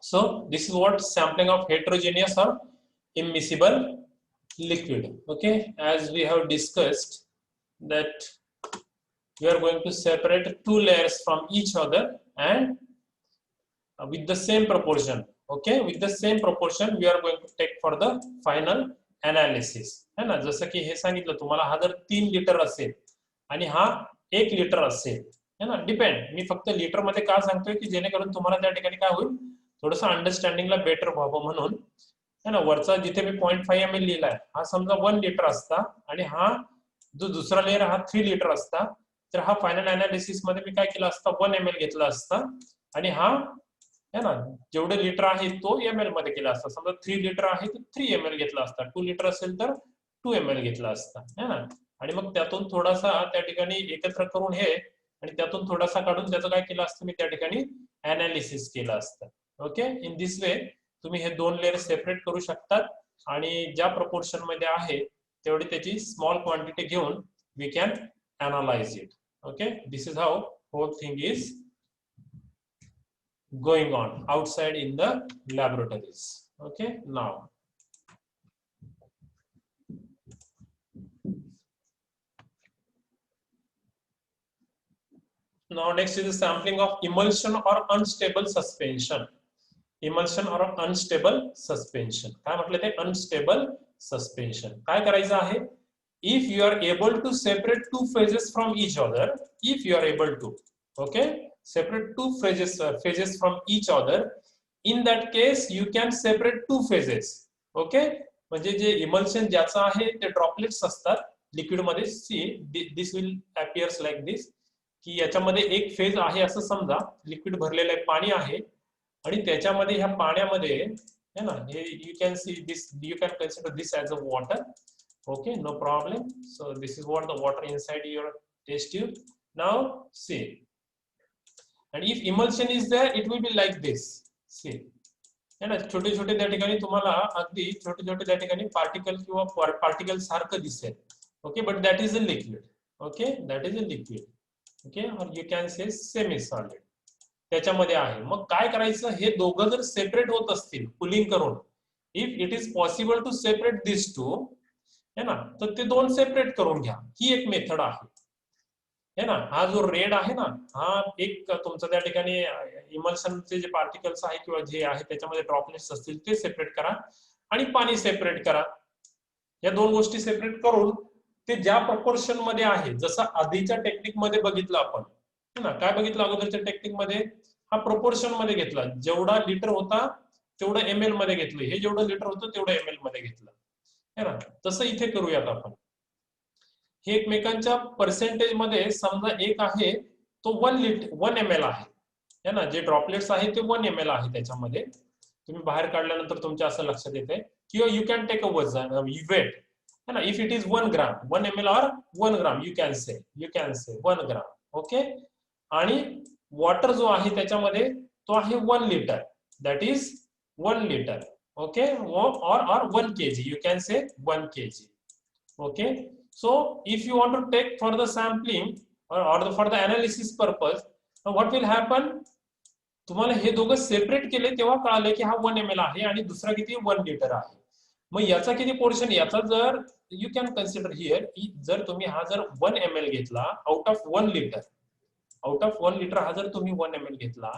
So this is what sampling of heterogeneous or immiscible liquid. Okay, as we have discussed that we are going to separate two layers from each other and with the same proportion. Okay, with the same proportion we are going to take for the final analysis. है ना, जसं की हे सांगितलं तुम्हाला, हा जर 3 litre असेल आणि हा 1 लिटर असेल, है ना, डिपेंड, मी फक्त लिटर मध्ये का सांगतोय की जेणेकरून तुम्हाला त्या ठिकाणी काय होईल, थोडंसं अंडरस्टँडिंगला बेटर व्हावं म्हणून, है ना. वरचा जिथे मी 0.5 ml लिहिलाय हा समजा 1 लिटर असता आणि हा जो दुसरा लेयर हा 3 लिटर असता, तर हा फायनल अनालिसिस मध्ये मी काय केलं असता, 1 ml घेतला असता आणि हा, है ना, जेवढे लिटर आहे तो ml मध्ये केला असता. समजा 3 लिटर आहे तर 3 ml घेतला असता, 2 लिटर असेल तर 2 ml घेतला असता, है ना. आणि मग त्यातून थोडासा त्या ठिकाणी एकत्र करून हे आणि त्यातून थोडासा काढून त्याचं काय केलं असतं, मी त्या ठिकाणी अनालिसिस केलं असतं. ओके, इन दिस वे तुम्ही हे दोन लेयर सेपरेट करू शकतात आणि ज्या प्रपोर्शन मध्ये आहे तेवढी त्याची स्मॉल क्वांटिटी घेऊन we can analyse it. Okay, this is how whole thing is going on outside in the laboratories. Okay, now next is the sampling of emulsion or unstable suspension. Emulsion or unstable suspension, काय म्हटलं ते, unstable suspension. काय करायचं आहे, if you are able to separate two phases from each other, if you are able to, okay, separate two phases from each other, in that case you can separate two phases. Okay, म्हणजे जे emulsion ज्याचं आहे ते droplets असतात liquid मध्ये. See this will appears like this, की याच्यामध्ये एक फेज आहे असं समजा, लिक्विड भरलेलं आहे, पाणी आहे आणि त्याच्यामध्ये ह्या पाण्यामध्ये, है ना, हे you can see this, you can consider this as a water. Okay, no problem. So this is what the water inside your test tube. Now see, and if emulsion is there, it will be like this. See, है ना, छोटे छोटे त्या ठिकाणी तुम्हाला अगदी छोटे छोटे त्या ठिकाणी पार्टिकल किंवा पार्टिकल सारखं दिसेल. Okay, but that is a liquid. Okay, that is a liquid. Okay, और you can say semi solid त्याच्यामध्ये आहे. मग काय करायचं, हे दोघं जर सेपरेट होत असतील कूलिंग करून, if it is possible to separate this two, है ना, तर ते दोन सेपरेट करून घ्या. ही एक मेथड आहे, है ना. हा जो रेड आहे ना, हा एक तुमचं त्या ठिकाणी इमल्शनचे जे पार्टिकल्स आहे किंवा जे आहे त्याच्यामध्ये ड्रॉपलेट्स असतील ते सेपरेट करा आणि पाणी सेपरेट करा. या दोन गोष्टी सेपरेट करून ते ज्या प्रपोर्शन मध्ये आहे, जसं आधीच्या टेक्निक मध्ये बघितलं आपण, है ना, काय बघितलं अगोदरच्या टेक्निक मध्ये, हा प्रपोर्शन मध्ये घेतला, जेवढा लिटर होता तेवढं ml मध्ये घेतलं, हे जेवढं लिटर होतं तेवढं ml मध्ये घेतलं, है ना. तसं इथे करूयात आपण. हे एकमेकांच्या पर्सेंटेज मध्ये समजा एक आहे तो 1 ml आहे, है ना, जे ड्रॉपलेट्स आहे ते 1 ml आहे त्याच्यामध्ये. तुम्ही बाहेर काढल्यानंतर तुमच्या असं लक्षात येते, किंवा यू कॅन टेक अ वजन वेट, है ना, if it is 1 gram, 1 ml और 1 gram, you can say 1 gram. Okay, आणि वॉटर जो आहे त्याच्यामध्ये तो आहे 1 litre, that is 1 litre. Okay, or 1 kg, you can say 1 kg. Okay, so if you want to take for the sampling or for the analysis purpose, what will happen, तुम्हाला हे दोघं separate केले तेव्हा कळाले की हा 1 ml आहे आणि दुसरा किती 1 लिटर आहे. मग याचा किती पोर्शन, याचा जर यू कॅन कन्सिडर हिअर, जर तुम्ही हा जर 1 ml घेतला out of 1 litre, out of 1 litre हा जर तुम्ही 1 ml घेतला,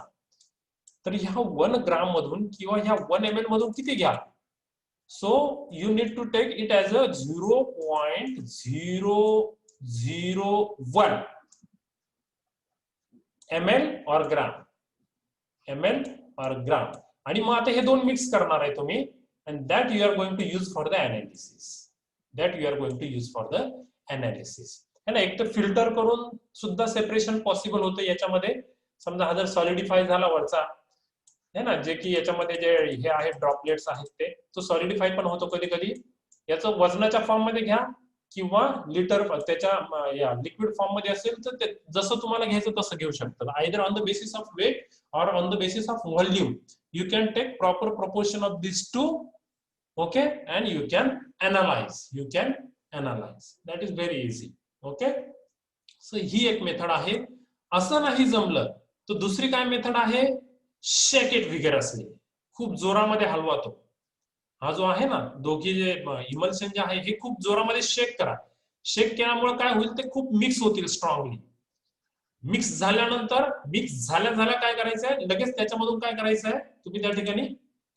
तर ह्या 1 ग्राम मधून किंवा ह्या 1 ml मधून किती घ्या. So you need to take it as a 0.001 ml और ग्राम, ml और ग्राम. आणि मग आता हे दोन मिक्स करणार आहे तुम्ही, and that you are going to use for the analysis, that you are going to use for the analysis, है ना. एक तर फिल्टर करून सुद्धा सेपरेशन पॉसिबल होतं याच्यामध्ये. समजा हा जर सॉलिडिफाय झाला वरचा, है ना, जे की याच्यामध्ये जे हे आहे ड्रॉपलेट्स आहेत ते, तो सॉलिडिफाय पण होतो कधी कधी. याचं वजनाच्या फॉर्म मध्ये घ्या किंवा लिटर त्याच्या या लिक्विड फॉर्म मध्ये असेल तर ते जसं तुम्हाला घ्यायचं तसं घेऊ शकतात. Either on the basis of weight और on the basis of volume you can take proper proportion of this two. Okay, and you can analyse, that is very easy. Okay, so ही एक मेथड आहे. असं नाही जमलं तर दुसरी काय मेथड आहे, शेक इट विगरसली. खूप जोरामध्ये हलवा तो. हा जो आहे ना दोघी जे इमल्शन जे आहे हे खूप जोरामध्ये शेक करा. शेक केल्यामुळे काय होईल ते खूप मिक्स होतील स्ट्रॉंगली. मिक्स झाल्यानंतर मिक्स झाल्या काय करायचंय लगेच त्याच्यामधून काय करायचंय तुम्ही त्या ठिकाणी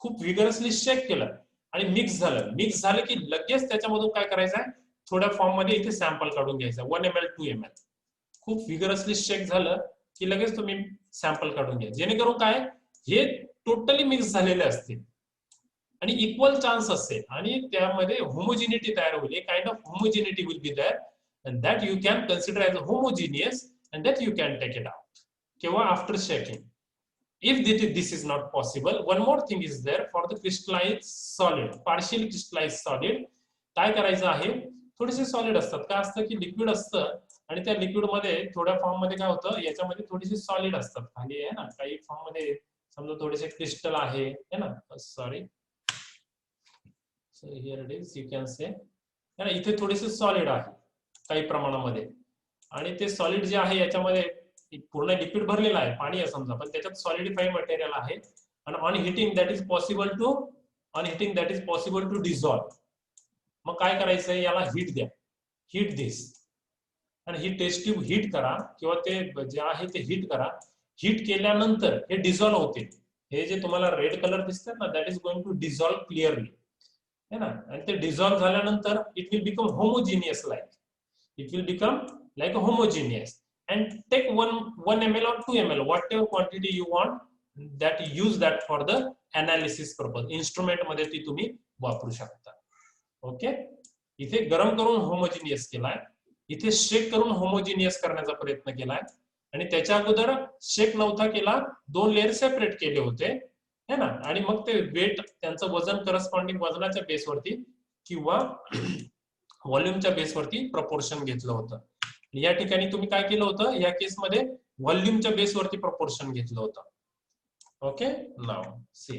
खूप विगरसली शेक केलं आणि मिक्स झालं की लगेच त्याच्यामधून काय करायचंय थोड्या फॉर्म मध्ये इथे सॅम्पल काढून घ्यायचा 1 ml 2 ml. खूप विगरसली शेक झालं की लगेच तुम्ही सॅम्पल काढून घ्या जेणेकरून काय हे टोटली मिक्स झालेले असतील आणि इक्वल चान्स असेल आणि त्यामध्ये होमोजिनिटी तयार होईल. एक kind of homogeneity will be there and that you can consider as homogeneous and that you can take it out किंवा after shaking. If this is not possible, one more thing is there for the crystallized solid, partially crystallized solid. काय करायचं आहे थोडेसे solid असतात. काय असतं की liquid असतं आणि त्या लिक्विड मध्ये थोड्या फॉर्म मध्ये काय होतं याच्यामध्ये थोडीशी सॉलिड असतात खाली आहे ना काही फॉर्म मध्ये समजा थोडेसे क्रिस्टल आहे ना sorry so here it is you can से इथे थोडेसे सॉलिड आहे काही प्रमाणामध्ये आणि ते सॉलिड जे आहे याच्यामध्ये पूर्ण लिक्विड भरलेला आहे पाणी आहे समजा पण त्याच्यात सॉलिडिफाईड मटेरियल आहे आणि on heating that is possible to dissolve. मग काय करायचंय याला हीट द्या. हीट दिस आणि ही टेस्ट ट्यूब हीट करा किंवा ते जे आहे ते हीट करा. हीट केल्यानंतर हे डिझॉल्व होते. हे जे तुम्हाला रेड कलर दिसतात ना that is going to dissolve clearly है ना आणि ते डिझॉल्व झाल्यानंतर it will become homogeneous like a homogeneous and take 1 ml or 2 ml whatever quantity you want that use that for the analysis purpose. Instrument मध्ये ती तुम्ही वापरू शकता. ओके इथे गरम करून होमोजिनियस केलाय इथे शेक करून होमोजिनियस करण्याचा प्रयत्न केलाय आणि त्याच्या अगोदर शेक नव्हता केला 2 लेअर सेपरेट केले होते है ना आणि मग ते वेट त्यांचं वजन करस्पॉन्डिंग वजनाच्या बेसवरती किंवा व्हॉल्यूमच्या बेसवरती प्रपोर्शन घेतलं होतं. या ठिकाणी तुम्ही काय केलं होतं या केसमध्ये व्हॉल्यूमच्या बेसवरती प्रपोर्शन घेतलं होतं. Okay now see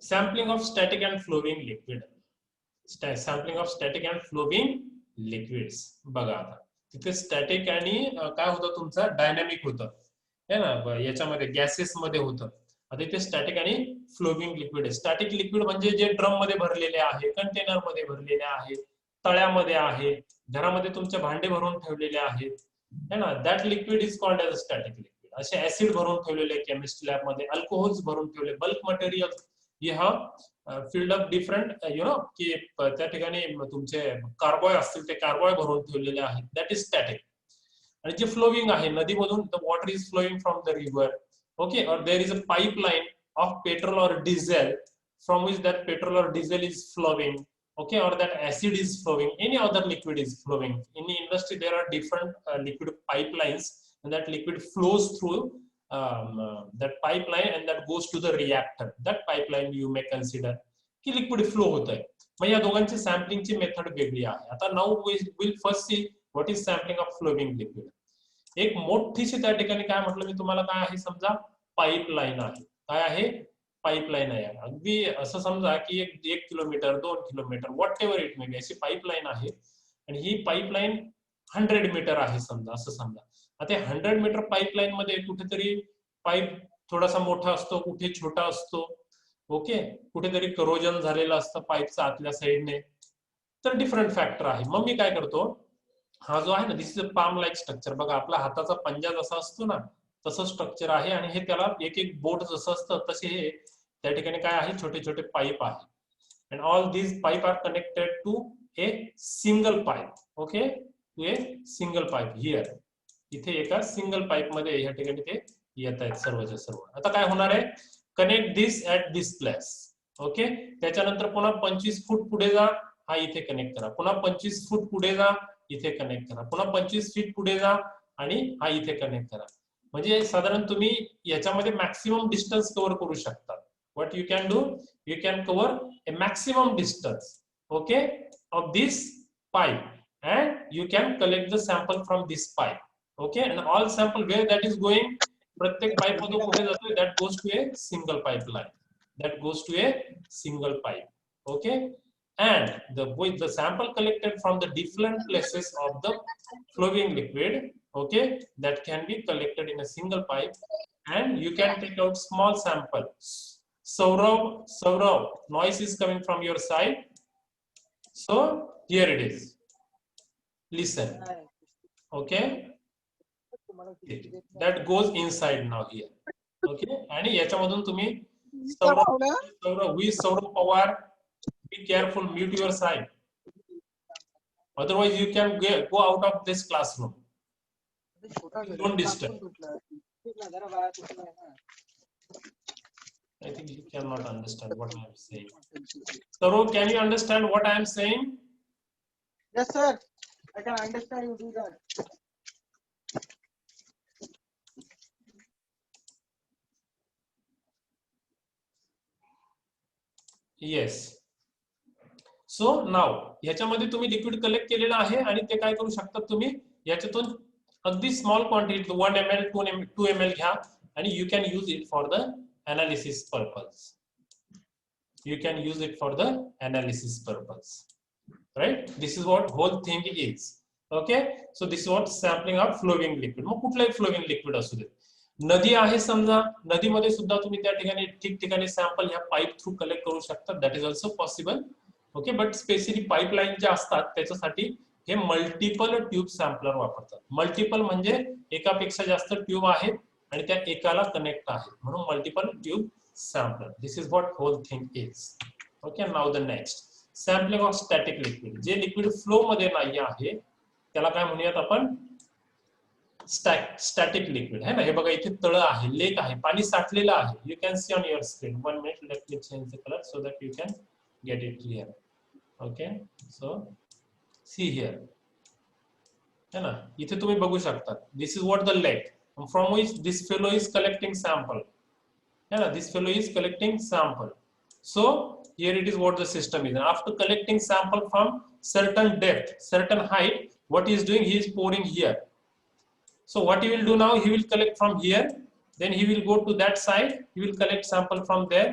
sampling of static and flowing liquid. Sampling of static and flowing liquids बघा आता तिथे स्टॅटिक आणि काय होतं तुमचं डायनामिक होतं है ना याच्यामध्ये गॅसेस मध्ये होतं. आता इथे स्टॅटिक आणि फ्लोविंग लिक्विड आहे. स्टॅटिक लिक्विड म्हणजे जे ड्रम मध्ये भरलेले आहे कंटेनर मध्ये भरलेले आहे तळ्यामध्ये आहे घरामध्ये तुमचे भांडे भरून ठेवलेले आहेत है ना that liquid is called as a static liquid. असे ऍसिड भरून ठेवलेले केमिस्ट्री लॅब मध्ये अल्कोहोल्स भरून ठेवले bulk material field of different you know की त्या ठिकाणी तुमचे कार्बॉय असतील ते कार्बॉय भरून ठेवलेले आहेत दॅट इज स्टॅटिक. आणि जे फ्लोविंग आहे नदीमधून the water is flowing from the river okay और there is a pipeline of petrol और diesel from which that petrol और diesel is flowing okay or that acid is flowing any other liquid is flowing in the industry there are different liquid pipelines and that liquid flows through that pipeline and that goes to the reactor. That pipeline you may consider की liquid flow होत आहे. मग या दोघांची सॅम्पलिंगची method वेगळी आहे. आता now we will first see what is sampling of flowing liquid. एक मोठीशी त्या ठिकाणी काय म्हटलं मी तुम्हाला काय आहे समजा पाईपलाईन आहे. काय आहे पाईपलाईन आहे. अगदी असं समजा की 1 kilometre 2 kilometre what ever it may be अशी पाईपलाईन आहे आणि ही पाईपलाईन 100 मीटर आहे समजा असं समजा. आता 100 मीटर पाईपलाईन मध्ये कुठेतरी पाईप थोडासा मोठा असतो कुठे छोटा असतो ओके कुठेतरी करोजन झालेलं असतं पाईपच्या आतल्या साईडने तर डिफरंट फॅक्टर आहे. मग मी काय करतो हा जो आहे ना this is a palm like structure. बघा आपला हाताचा पंजा जसा असतो ना तसं स्ट्रक्चर आहे आणि हे त्याला एक एक बोट जसं असतं तसे हे त्या ठिकाणी काय आहे छोटे छोटे पाईप आहे and all these pipe are connected to a single pipe okay to a single pipe here. इथे एका सिंगल पाईप मध्ये या ठिकाणी ते येत आहेत सर्वच्या सर्व. आता काय होणार आहे connect this at this place okay त्याच्यानंतर पुन्हा 25 फूट पुढे जा हा इथे कनेक्ट करा पुन्हा 25 फूट पुढे जा इथे कनेक्ट करा पुन्हा 25 फीट पुढे जा आणि हा इथे कनेक्ट करा. म्हणजे साधारण तुम्ही याच्यामध्ये मॅक्सिमम डिस्टन्स कव्हर करू शकता. What you can do you can cover a maximum distance okay of this pipe and you can collect the sample from this pipe okay and all sample where that is going प्रत्येक pipe मधून कुठे जातोय that goes to a single pipe okay and with the sample collected from the different places of the flowing liquid okay that can be collected in a single pipe and you can take out small sample. Saurav, noise is coming from your side. So here it is. Listen. Okay. That goes inside now here. Okay. आणि याच्यामधून तुम्ही Saurav, we Saurav Pawar. Be careful. Mute your side. Otherwise, you can go out of this classroom. Don't disturb. I think you cannot understand what I am saying. Saurav, can you understand what I am saying? Yes, sir. I can understand you do that. Yes. So now ह्याच्यामध्ये तुम्ही liquid collect केलेलं आहे आणि ते काय करू शकता तुम्ही याच्यातून अगदी स्मॉल क्वांटिटी 1 ml 2 ml घ्या आणि you can use it for the analysis purpose. You can use it for the analysis purpose. Right? This is what whole thing is. Okay? So this is what sampling of flowing liquid. मग कुठलाही flowing liquid असू दे. नदी आहे समजा नदीमध्ये सुद्धा तुम्ही त्या ठिकाणी ठिकठिकाणी सॅम्पल ह्या पाईप थ्रू कलेक्ट करू शकता. That is also possible. Okay but specially pipeline ज्या असतात त्याच्यासाठी हे मल्टिपल ट्यूब सॅम्पलर वापरतात. मल्टिपल म्हणजे एकापेक्षा जास्त ट्यूब आहेत आणि त्या एकाला कनेक्ट आहेत म्हणून multiple tube sampler. This is what whole thing is. Okay now the next sampling of static liquid. जे लिक्विड फ्लो मध्ये नाही आहे त्याला काय म्हणूयात आपण स्टॅटिक लिक्विड है ना. हे बघा इथे तळ आहे लेक आहे पाणी साठलेलं आहे. You can see on your screen. 1 minute let me change the color so that you can get it clear. Okay, so see here है ना. इथे तुम्ही बघू शकता this is what the lake from which this fellow is collecting sample है ना. This fellow is collecting sample. So here it is what the system is. After collecting sample from certain depth certain height what he is doing he is pouring here. So what he will do now he will collect from here then he will go to that side he will collect sample from there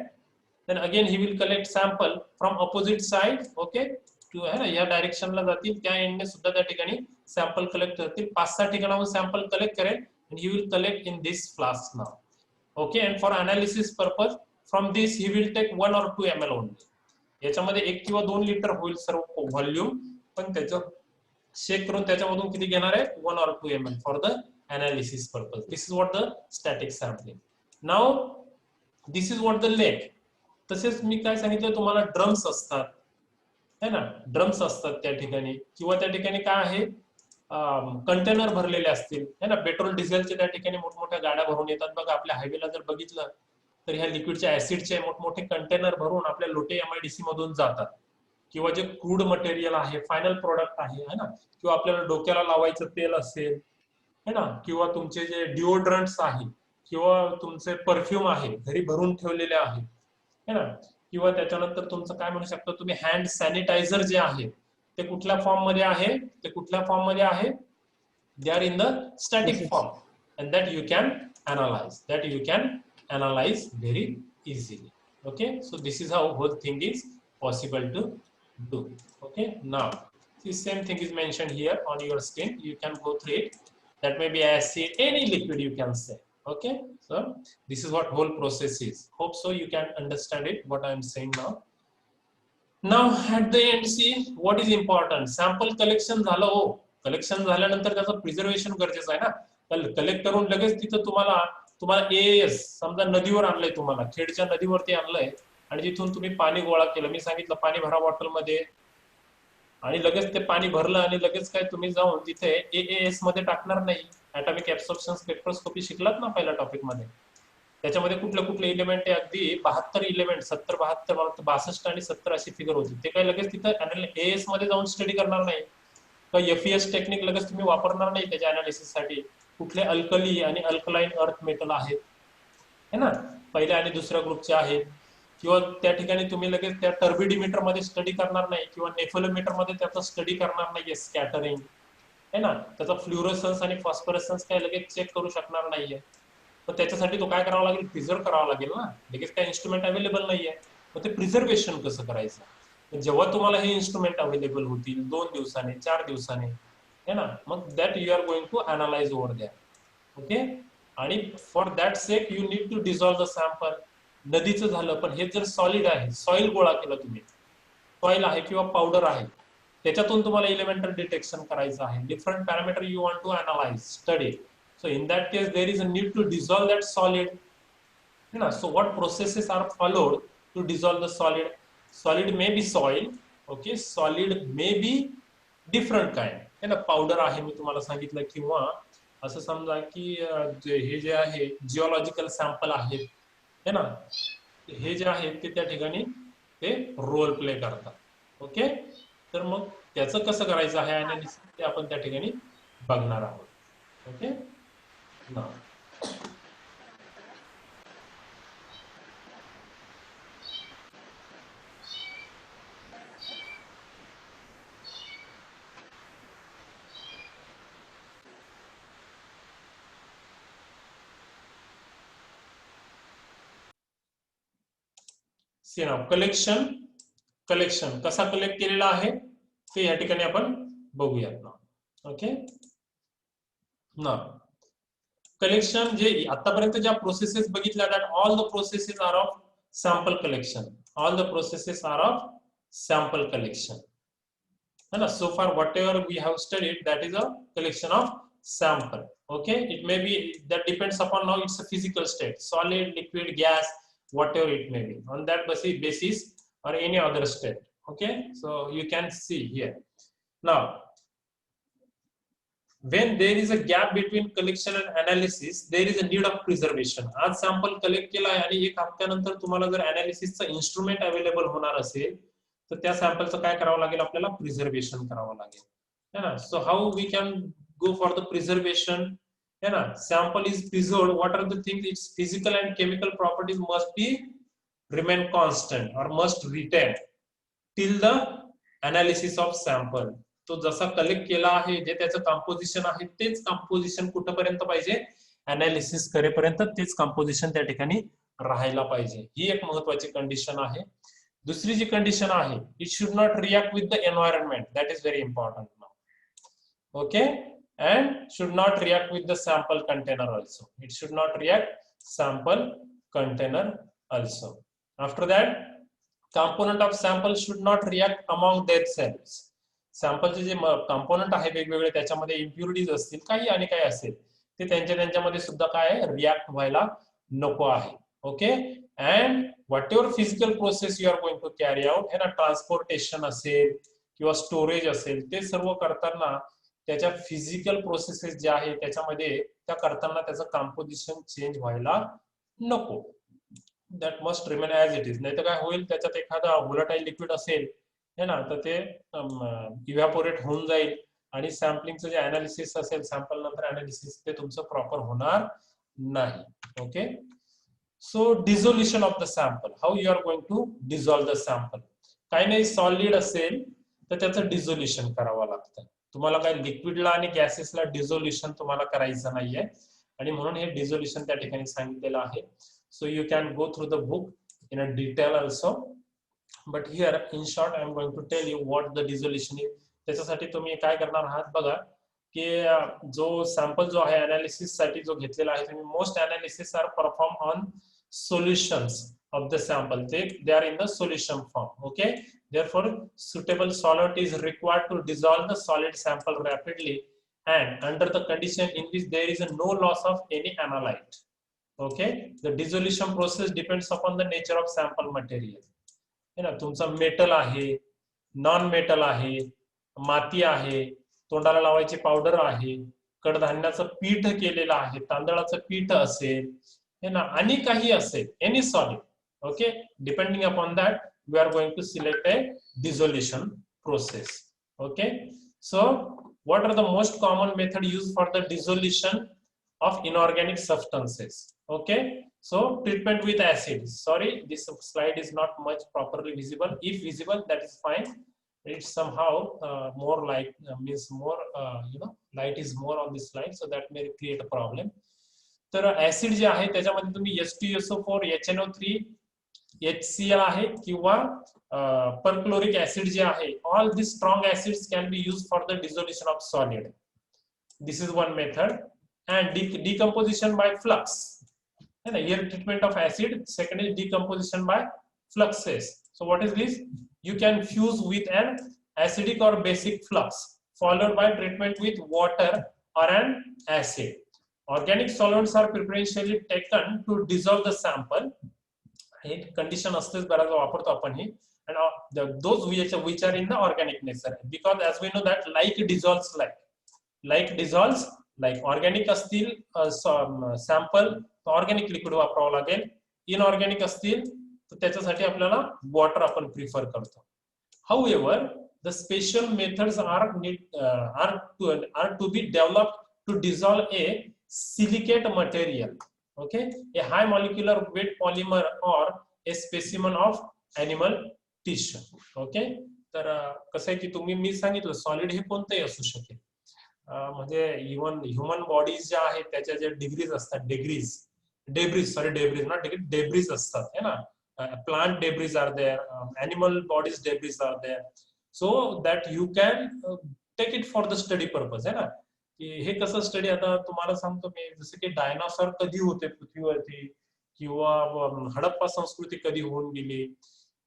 then again he will collect sample from opposite side. Okay to है ना या direction ला जातील त्या एंडने सुद्धा त्या ठिकाणी sample collect करतील. 5-6 ठिकाणाहून सॅम्पल कलेक्ट करेल and he will collect in this flask now. Okay and for analysis purpose from this he will take 1 or 2 ml only. याच्यामध्ये 1 किंवा 2 लिटर होईल सर्व व्हॉल्यूम पण त्याचं शेक करून त्याच्यामधून किती घेणार आहे 1 or 2 ml for the analysis purpose. This is what the static sampling. Now this is what the lake. तसेच मी काय सांगितलं तुम्हाला ड्रम्स असतात है ना. ड्रम्स असतात त्या ठिकाणी किंवा त्या ठिकाणी काय आहे कंटेनर भरलेले असतील है ना. पेट्रोल डिझेलचे त्या ठिकाणी मोठमोठ्या गाड्या भरून येतात बघा. आपल्या हायवेला जर बघितलं तर ह्या लिक्विडच्या ऍसिडचे मोठमोठे कंटेनर भरून आपल्या लोटे MIDC मधून जातात. किंवा जे क्रूड मटेरियल आहे फायनल प्रोडक्ट आहे है ना किंवा आपल्याला डोक्याला लावायचं तेल असेल है ना किंवा तुमचे जे डिओड्रंट्स आहे किंवा तुमचे परफ्यूम आहे घरी भरून ठेवलेले आहे है ना किंवा त्याच्यानंतर तुमचं काय म्हणू शकता तुम्ही हँड सॅनिटायझर जे आहे ते कुठल्या फॉर्म मध्ये आहे ते कुठल्या फॉर्म मध्ये आहे they are in the static form and that you can analyse very easily. Okay so this is how whole thing is possible to do. Okay now the same thing is mentioned here on your screen. You can go through it. That may be acid any liquid you can say. Okay so this is what whole process is. Hope so you can understand it what I am saying now. Now at the end see what is important. Sample collection झालं हो. Collection झाल्यानंतर त्याचं preservation गरजेचं आहे ना. Collect करून लगेच तिथं तुम्हाला AAS समजा नदीवर आणलंय तुम्हाला खेडच्या नदीवरती आणलंय आणि जिथून तुम्ही पाणी गोळा केलं. मी सांगितलं पाणी भरा बॉटलमध्ये आणि लगेच ते पाणी भरलं आणि लगेच काय तुम्ही जाऊन तिथे AAS मध्ये टाकणार नाही. ऍटॉमिक ऍब्सॉर्प्शन स्पेक्ट्रोस्कोपी शिकलात ना पहिल्या टॉपिक मध्ये. त्याच्यामध्ये कुठले इलेमेंट आहे अगदी 72 इलेमेंट 70 72 62 आणि 70 अशी फिगर होती. ते काय लगेच तिथं AAS मध्ये जाऊन स्टडी करणार नाही किंवा FES टेक्निक लगेच तुम्ही वापरणार नाही त्याच्या अनालिसिस साठी. कुठले अल्कली आणि अल्कलाइन अर्थ मेटल आहेत है ना पहिल्या आणि दुसऱ्या ग्रुपचे आहेत किंवा त्या ठिकाणी तुम्ही लगेच त्या टर्बिडिमीटर मध्ये स्टडी करणार नाही किंवा नेफोलोमीटर मध्ये त्याचा स्टडी करणार नाहीये स्कॅटरिंग है ना. त्याचा फ्लुरोसन्स आणि फॉस्फरसन्स काय लगेच चेक करू शकणार नाहीये. तर त्याच्यासाठी तो काय करावा लागेल प्रिझर्व करावा लागेल ना. लगेच काय इन्स्ट्रुमेंट अवेलेबल नाहीये. मग ते प्रिझर्वेशन कसं करायचं. जेव्हा तुम्हाला हे इन्स्ट्रुमेंट अवेलेबल होतील 2 दिवसाने 4 दिवसाने है ना मग that you are going to analyse over that. Okay आणि for that sake you need to dissolve the sample. नदीचं झालं, पण हे जर सॉलिड आहे, सॉइल गोळा केलं तुम्ही, सॉइल आहे किंवा पावडर आहे, त्याच्यातून तुम्हाला एलिमेंटल डिटेक्शन करायचं आहे. Different parameter you want to analyse, study. So in that case there is a need to dissolve that solid. So what processes are followed to dissolve the solid? Solid may be soil, okay, solid may be different kind, है ना. Powder आहे मी तुम्हाला सांगितलं, किंवा असं समजा की हे जे आहे जिओलॉजिकल सॅम्पल आहेत, है ना, हे जे आहेत ते त्या ठिकाणी ते रोल प्ले करतात. ओके, तर मग त्याचं कसं करायचं आहे अनालिसिस ते आपण त्या ठिकाणी बघणार आहोत. ओके ना. सी नाव कलेक्शन. कलेक्शन कसा कलेक्ट केलेला आहे ते या ठिकाणी आपण बघूयात ना. ओके ना, कलेक्शन जे आतापर्यंत ज्या प्रोसेसेस बघितल्या, that all the processes are of sample collection. All the processes are of sample collection, है ना. So far whatever we have studied, that is a collection of sample. Okay, it may be, that depends upon now it's a physical state, solid, liquid, gas, whatever it may be, on that basis or any other state. Okay, so you can see here now, when there is a gap between collection and analysis, there is a need of preservation. आज sample collect केला आहे आणि एक हफ्त्यानंतर तुम्हाला जर अनालिसिसचं instrument available होणार असेल, तर त्या सॅम्पलचं काय करावं लागेल, आपल्याला प्रिझर्वेशन करावं लागेल, है ना. So how we can go for the preservation, है ना. Sample is preserved, what are the things, its physical and chemical properties must be remain constant or must retain till the analysis of sample. तो जसा collect केला आहे, जे त्याचं composition आहे तेच कंपोजिशन कुठपर्यंत पाहिजे, अनालिसिस करेपर्यंत तेच कंपोजिशन त्या ठिकाणी राहायला पाहिजे. ही एक महत्वाची कंडिशन आहे. दुसरी जी कंडिशन आहे, it should not react with the environment, that is very important. Okay, and should not react with the sample container also. It should not react sample container also. After that, component of sample should not react among themselves. Sample चे जे component आहे वेगवेगळे, त्याच्यामध्ये impurities असतील काही आणि काही असेल, ते त्यांच्यामध्ये सुद्धा काय रिॲक्ट व्हायला नको आहे. Okay, and whatever physical process you are going to carry out, है ना, ट्रान्सपोर्टेशन असेल किंवा स्टोरेज असेल, ते सर्व करताना त्याच्या फिजिकल प्रोसेसेस जे आहे त्याच्यामध्ये त्या करताना त्याचं कंपोजिशन चेंज व्हायला नको. That must remain as it is. नाही तर काय होईल, त्याच्यात एखादा व्होलाटाईल लिक्विड असेल, है ना, तर ते इव्हॅपोरेट होऊन जाईल आणि सॅम्पलिंगचं जे अनालिसिस असेल, सॅम्पल नंतर अनालिसिस, ते तुमचं प्रॉपर होणार नाही. Okay, so dissolution of the sample, how you are going to dissolve the sample. काही नाही, सॉलिड असेल तर त्याचं डिझोल्युशन करावं लागतं. तुम्हाला काय लिक्विडला आणि गॅसेसला डिझोल्युशन तुम्हाला करायचं नाहीये, आणि म्हणून हे डिझोल्युशन त्या ठिकाणी सांगितलेलं आहे. So you can go through the book in a detail also, but here in short I am going to tell you what the dissolution is. त्याच्यासाठी तुम्ही काय करणार आहात बघा, की जो सॅम्पल जो आहे अनालिसिस साठी जो घेतलेला आहे, तुम्ही most analysis are perform on solutions of the sample. They are in the solution form. Okay, therefore suitable solvent is required to dissolve the solid sample rapidly and under the condition in which there is a no loss of any analyte. Okay, the dissolution process depends upon the nature of sample material. है ना, तुमचा metal आहे, non metal आहे, माती आहे, तोंडाला लावायची powder आहे, कडधान्याचं पीठ केलेलं आहे, तांदळाचं पीठ असेल, है ना, आणि काही असेल, any solid. Okay, depending upon that we are going to select a dissolution process. Okay, so what are the most common method used for the dissolution of inorganic substances? Okay, so treatment with acid. Sorry, this slide is not much properly visible. If visible, that is fine. It's somehow more light, means more light is more on this slide, so that may create a problem. तर acid जे आहे त्याच्यामध्ये तुम्ही H2SO4, HNO3, HCl आहे किंवा perchloric acid जे आहे, all this strong acids can be used for the dissolution of solid. This is one method. and decomposition by flux. And here treatment of acid, second is decomposition by fluxes. So what is this? You can fuse with an acidic or basic flux followed by treatment with water or an acid. Organic solvents are preferentially taken to dissolve the sample. हे condition असतेच बऱ्याच वापरतो आपण हे. And those which are in the organic nature, because as we know that like dissolves like dissolves like. Organic असतील sample organic liquid वापरावं लागेल, inorganic असतील तर त्याच्यासाठी आपल्याला वॉटर आपण प्रिफर करतो. However, the special methods are to be developed to dissolve a silicate material, okay, a high molecular weight polymer or a specimen of animal tissue. Okay, तर कसं आहे की तुम्ही मी सांगितलं सॉलिड हे कोणतंही असू शकेल. म्हणजे इव्हन ह्युमन बॉडीज ज्या आहेत त्याच्या ज्या डिग्रीज असतात, डेब्रीज असतात है ना. Plant debris are there, animal bodies debris are there, so that you can take it for the study purpose है ना. की हे कसं स्टडी, आता तुम्हाला सांगतो मी, जसं की डायनासॉर कधी होते पृथ्वीवरती, किंवा हडप्पा संस्कृती कधी होऊन गेली,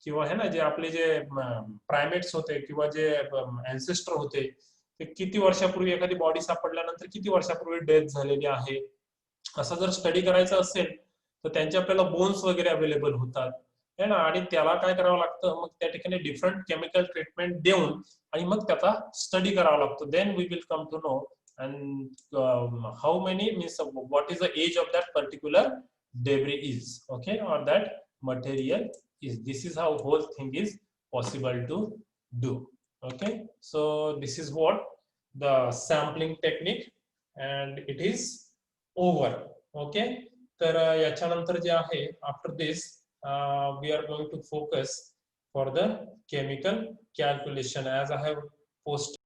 किंवा है ना जे आपले जे प्रायमेट्स होते किंवा जे अँसेस्टर होते ते किती वर्षापूर्वी एखादी बॉडी सापडल्यानंतर किती वर्षापूर्वी डेथ झालेली आहे, असं जर स्टडी करायचं असेल तर त्यांचे आपल्याला बोन्स वगैरे अवेलेबल होतात है ना. आणि त्याला काय करावं लागतं, मग त्या ठिकाणी डिफरंट केमिकल ट्रीटमेंट देऊन आणि मग त्याचा स्टडी करावा लागतो. Then we will come to know and how many means what is the age of that particular debris is, okay, or that material is. This is how whole thing is possible to do. Okay, so this is what the sampling technique, and it is over. Okay, तर याच्यानंतर जे आहे after this we are going to focus for the chemical calculation, as I have posted